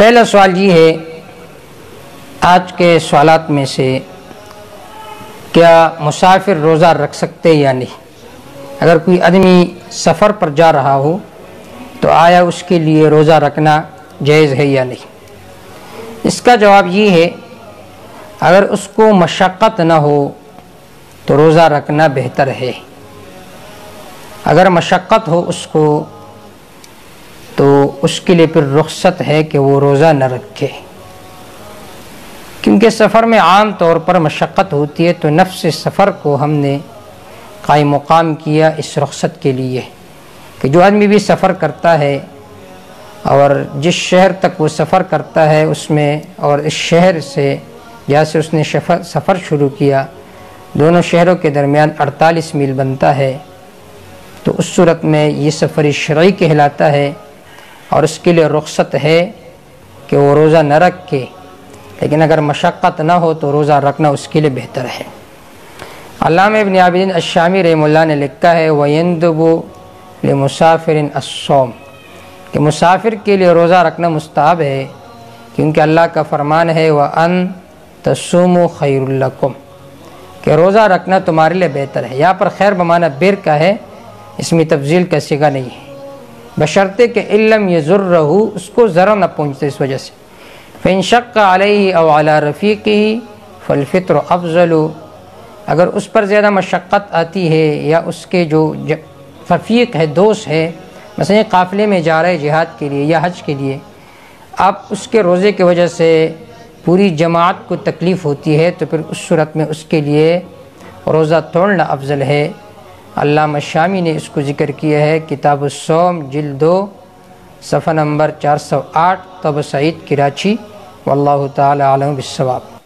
پہلا سوال یہ ہے آج کے سوالات میں سے، کیا مسافر روزہ رکھ سکتے یا نہیں؟ اگر کوئی آدمی سفر پر جا رہا ہو تو آیا اس کے لیے روزہ رکھنا جائز ہے یا نہیں؟ اس کا جواب یہ ہے، اگر اس کو مشقت نہ ہو تو روزہ رکھنا بہتر ہے۔ اگر مشقت ہو اس کو تو اس کے لیے پھر رخصت ہے کہ وہ روزہ نہ رکھے، کیونکہ سفر میں عام طور پر مشقت ہوتی ہے، تو نفس سفر کو ہم نے قائم مقام کیا اس رخصت کے لیے کہ جو آدمی بھی سفر کرتا ہے اور جس شہر تک وہ سفر کرتا ہے اس میں، اور اس شہر سے جہاں سے اس نے سفر شروع کیا، دونوں شہروں کے درمیان 48 میل بنتا ہے، تو اس صورت میں یہ سفر شرعی کہلاتا ہے اور اس کے لیے رخصت ہے کہ وہ روزہ نہ رکھے، لیکن اگر مشقت نہ ہو تو روزہ رکھنا اس کے لیے بہتر ہے۔ علامہ ابن عابدین الشامی رحمہ اللہ نے لکھا ہے وَيَنْدُبُ لِمُسَافِرٍ الصَّوْمُ، کہ مسافر کے لیے روزہ رکھنا مستحب ہے، کیونکہ اللہ کا فرمان ہے وَأَن تَصُومُوا خَيْرٌ لَكُمْ، کہ روزہ رکھنا تمہارے لیے بہتر ہے۔ یہاں پر خیر بمعنی بیر کا ہے، اس میں تفضیل کا صیغہ نہیں ہے، بشرطے کہ علم یضرہ، اس کو ضرر نہ پہنچتے اس وجہ سے۔ فَإِن شَقَّ عَلَيْهِ أَوْ عَلَى رَفِيقِهِ فَالْفِطْرُ أَفْضَلُ، اگر اس پر زیادہ مشقت آتی ہے یا اس کے جو رفیق ہے، دوست ہے، مثلا قافلے میں جا رہے جہاد کے لیے یا حج کے لیے، اب اس کے روزے کی وجہ سے پوری جماعت کو تکلیف ہوتی ہے، تو پھر اس صورت میں اس کے لیے روزہ توڑنا افضل ہے۔ علامہ شامی نے اس کو ذکر کیا ہے کتاب الصوم جلد 2 صفحہ نمبر 408، طب سعید کراچی، واللہ تعالی اعلم بالصواب۔